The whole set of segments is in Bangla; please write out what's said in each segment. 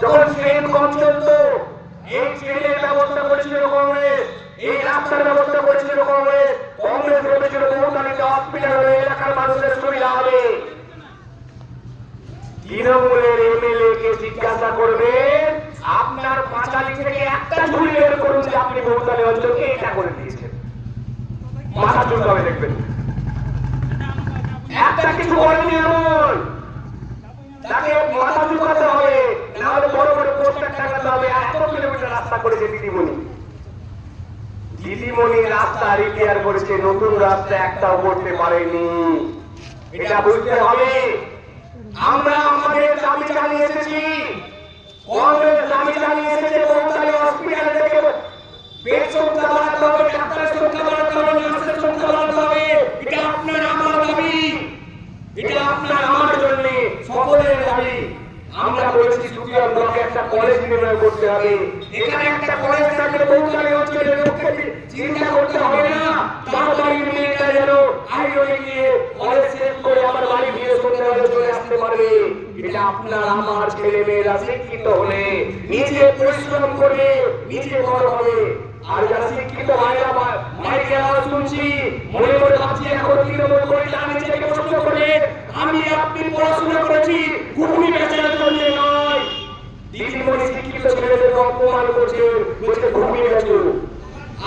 যখন ট্রেন কম চলতো এই ট্রেনের ব্যবস্থা করেছিল কংগ্রেস, এই রাস্তার ব্যবস্থা করেছিল কংগ্রেস। কংগ্রেস ভেবেছিল বহুতালিতে হসপিটাল হলে এলাকার মানুষের সুবিধা হবে। তৃণমূলের এমএলএ কে জিজ্ঞাসা করবে আপনার পাঁচালি থেকে একটা ঝুড়ি বের করুন যে আপনি বহুতালি অঞ্চলকে এটা করে দিয়েছেন, মাথা চুলকাবে দেখবেন। একটা কিছু করেনি এমন, তাকে মাথা চুলকাতে হবে, না হলে বড় বড় পোস্টার টাঙাতে হবে। 100 কিলোমিটার রাস্তা করেছে দিদিমণি, দিদিমণি রাস্তা রিপেয়ার করেছে, নতুন রাস্তা একটাও করতে পারেনি। এটা বুঝতে হবে। আমরা আমাদের দাবি জানিয়ে এসেছি, কংগ্রেস দাবি জানিয়ে এসেছে বহুতালি হসপিটাল থেকে বেড সংখ্যা বাড়াতে হবে, ডাক্তারের সংখ্যা বাড়াতে হবে, নার্সের সংখ্যা বাড়াতে হবে। এটা আপনার আমার দাবি, এটা আপনার আমার জন্য সকলের দাবি। আমরা বলেছি সুকিয়া ব্লকে একটা কলেজ নির্মাণ করতে হবে। এখানে একটা কলেজ থাকলে বহুতালি অঞ্চলের লোককে চিন্তা করতে হবে না তার বাড়ির মেয়েটা যেন হাইওয়ে গিয়ে কলেজ শেষ করে আবার বাড়ি ফিরে সন্ধ্যাবেলা চলে আসতে পারবে। এটা আপনার আমার ছেলে মেয়েরা শিক্ষিত হলে নিজে পরিশ্রম করবে, নিজে বড় হবে। আর যারা শিক্ষিত ভাইরা মাইকে আওয়াজ শুনছি, মনে মনে ভাবছি এখন তৃণমূল করে তার নিজেকে প্রশ্ন করে আমি আপনি পড়াশোনা করেছি ঘুগনি বেচার জন্য নয়। দিদিমণি শিক্ষিত ছেলেদেরকে অপমান করছে, বলছে ঘুগনি বেচো।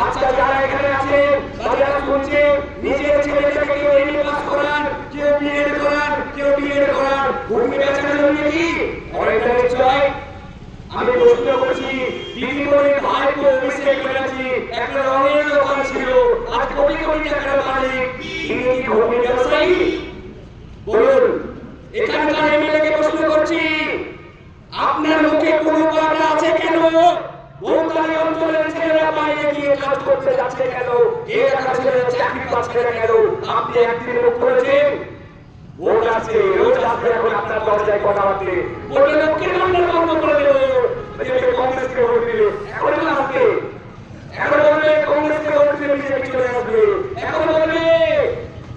আজকে যারা এখানে আছে যারা শুনছে নিজের ছেলেটাকে কেউ এমএ পাস করান, কেউ বিএড করান, কেউ বিএড করান, ঘুগনি বেচার জন্য কি অনেকটা নিশ্চয়। আমি প্রশ্ন করছি দিদিমণির ভাই তো অভিষেক ব্যানার্জি একটা রঙের দোকান ছিল, আজ কোটি কোটি টাকার মালিক, তিনি কি ঘুগনি ব্যবসায়ী? বলুন। এখানকার এমএলএ কে প্রশ্ন করছি আপনার মুখে কোনো কথা আছে কেন? বহুতালি অঞ্চলের ছেলেরা বাইরে গিয়ে কাজ করতে যাচ্ছে কেন? এই এলাকার ছেলেরা চাকরি পাচ্ছে না কেন? আপনি একদিন মুখ করেছেন? ভোট আছে, রোজ আসবে এখন আপনার দরজায় কথা বলতে, বললে লক্ষ্মীর ভান্ডার বন্ধ করে দেবো, কংগ্রেসকে ভোট দিলে। এখন আসবে, এখন বলবে কংগ্রেসকে ভোট দিলে বিজেপি চলে আসবে, এখন বলবে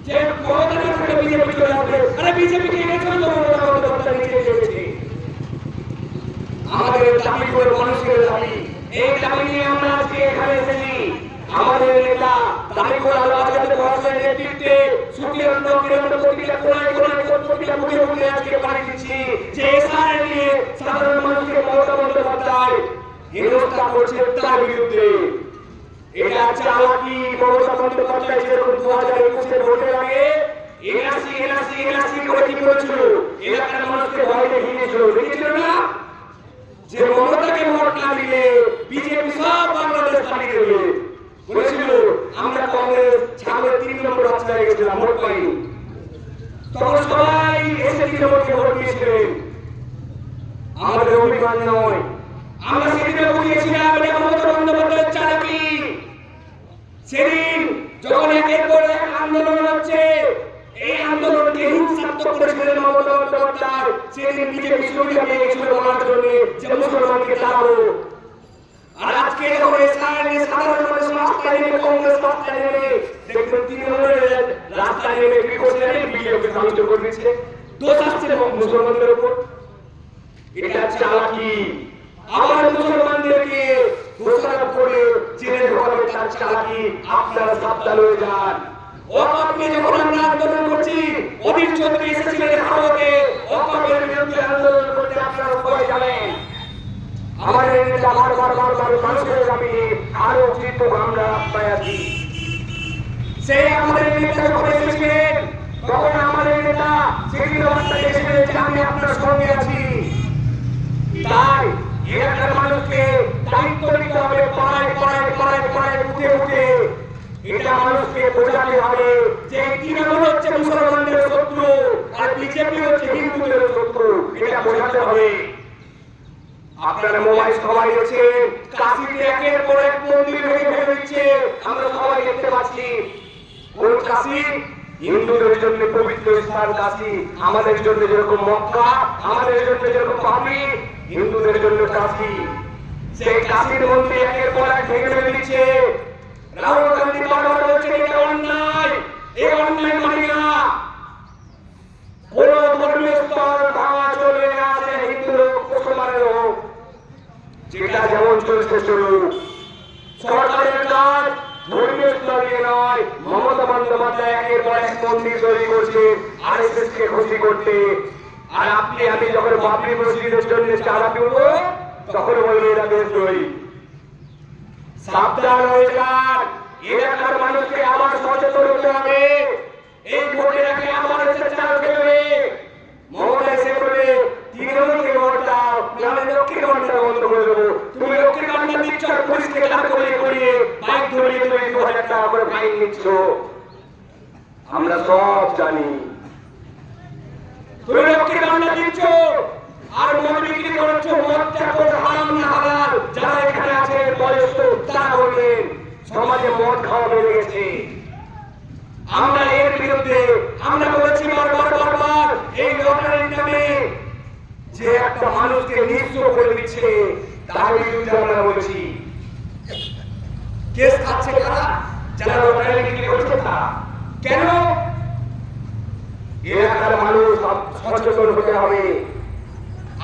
যে মমতা থেকে বিজেপি চলে আসবে। আরে বিজেপি কে এনেছিল তো মমতা বন্দ্যোপাধ্যায় নিজে এসেছে। আমাদের দাবি করে মানুষের দাবি, এই দাবি নিয়ে আমরা আজকে এখানে এসেছি। আমাদের নেতা দাবি করে আলাদা মহাশয়ের নেতৃত্বে সুকিয়া ব্লকের মতো প্রতিটা কোনায় কোনায় প্রতিটা মুখে মুখে আজকে বাড়ি দিচ্ছি যে এসআই নিয়ে সাধারণ মানুষকে মমতা বন্দ্যোপাধ্যায় হেনস্থা করছে তার বিরুদ্ধে। এটা চালাকি। মমতা বন্দ্যোপাধ্যায় যেরকম 2021-এর ভোটের আগে এনআরসি করে কি করেছিল, এলাকার মানুষকে ভয় দেখিয়ে দিয়েছিল, দেখেছিল না যে মমতাকে ভোট না দিলে বিজেপি সব বাংলাদেশ পাঠিয়ে দেবে। বলেছিল আমরা কংগ্রেস ছাগলের 3 নম্বর রাস্তা হয়ে গেছিলাম, ভোট পাইনি। তখন সবাই এসে তৃণমূলকে ভোট দিয়েছিলেন। আমাদের অভিমান নয়, আমরা সেদিনে বুঝিয়েছিলাম এটা মমতা বন্দ্যোপাধ্যায়ের চালাকি। সেদিন যখন একের পর এক আন্দোলন হচ্ছে, এই আন্দোলনকে হিংসাত্মক করেছিলেন মমতা বন্দ্যোপাধ্যায়। সেদিন বিজেপি সুবিধা পেয়ে গেছিল বলার জন্য যে মুসলমানকে তাড়াবো। আর আজকে যখন সাধারণ মানুষ রাস্তায় নেমে কংগ্রেস রাস্তায় নেমে দেখবেন তৃণমূলের রাস্তায় নেমে কি করছে, বিজেপিকে সাহায্য করে দিচ্ছে, দোষ আসছে মুসলমানদের উপর। এটা চালাকি। আবার মুসলমানদেরকে দোষারোপ করে জেলে ঢোকাবে, তার চালাকি। আপনারা সাবধান হয়ে যান। ওয়াকফ নিয়ে যখন আমরা আন্দোলন করছি, অধীর চৌধুরী এসেছিলেন ভারতে ওয়াকফের বিরুদ্ধে আন্দোলন করতে, আপনারা সবাই জানেন। আমাদের নেতা বারবার মানুষের দাবি আরো উচিত আমরা রাস্তায় আছি। সেই আমাদের নেতা যখন এসেছিলেন তখন আমাদের নেতা সেদিন রাস্তায় এসেছিলেন যে আমি আপনার সঙ্গে আছি। তাই এলাকার মানুষকে দায়িত্ব নিতে হবে, পাড়ায় পাড়ায় পাড়ায় পাড়ায় উঠে উঠে এটা মানুষকে বোঝাতে হবে যে তৃণমূল হচ্ছে মুসলমানদের শত্রু আর বিজেপি হচ্ছে হিন্দুদের শত্রু। এটা বোঝাতে হবে। আপনারা মোবাইল সবাই দেখছেন, কাশীতে একের পর এক মন্দির ভেঙে দিচ্ছে, আমরা সবাই দেখতে পাচ্ছি। কোন কাশী? হিন্দুদের জন্য পবিত্র স্থান কাশী। আমাদের জন্য যেরকম মক্কা, আমাদের জন্য যেরকম পাপি, হিন্দুদের জন্য কাশী। সেই কাশীর মন্দির একের পর এক ভেঙে দিচ্ছে। রাহুল গান্ধী বারবার বলছে এটা অন্যায়, এই অন্যায় মানি না। কোন ধর্মীয় স্তর ভাঙা চলবে না, হিন্দু হোক মুসলমানের হোক। যেটা যেমন চলছে চলুক। সরকারের কাজ ধর্মীয় স্তরে নয়, মমতা বন্দ্যোপাধ্যায় একের পর এক মন্দির তৈরি করছে আরএসএস কে খুশি করতে। আর আপনি আমি যখন বাবরি মসজিদের জন্য চাঁদা দেব তখন বলবে এরা দেশদ্রোহী। সাবধান হয়ে যান, এলাকার মানুষকে আবার সচেতন হতে হবে। এই ভোটের আগে আবার এসে চাল খেলবে। মমতা এসে বলবে তৃণমূলকে ভোট দাও, নাহলে লক্ষ্মীর ভান্ডার বন্ধ করে দেবো। তুমি লক্ষ্মীর ভান্ডার দিচ্ছ আর পুলিশকে দাঁড় করিয়ে করিয়ে বাইক ধরিয়ে তুমি 2000 টাকা করে ফাইন নিচ্ছ। আমরা সব জানি। তুমি লক্ষ্মীর ভান্ডার দিচ্ছ আর মদ বিক্রি করছো। মদটা কোন হারাম না হালাল? যারা এখানে আছে বয়স্ক তারা বলবেন সমাজে মদ খাওয়া বেড়ে গেছে। আমরা এর বিরুদ্ধে আমরা বলেছি বারবার এই লটারির নামে যে একটা মানুষকে নিঃস্ব করে দিচ্ছে তার বিরুদ্ধে আমরা বলছি। কেস খাচ্ছে কারা? যারা লটারি বিক্রি করছে তারা। কেন? এলাকার মানুষ সচেতন হতে হবে।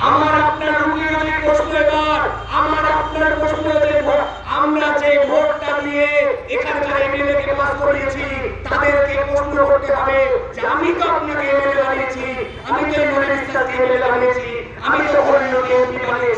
আমার আপনার রুগী প্রশ্ন এবার আমার আপনার প্রশ্ন দেখবো, আমরা যে ভোটটা দিয়ে এখানকার এমএলএ কে পাস করিয়েছি তাদেরকে প্রশ্ন করতে হবে যে আমি তো আপনাকে এমএলএ বানিয়েছি, আমি তো মনে বিশ্বাস এমএলএ বানিয়েছি, আমি তো হরিণকে এমপি বানিয়েছি।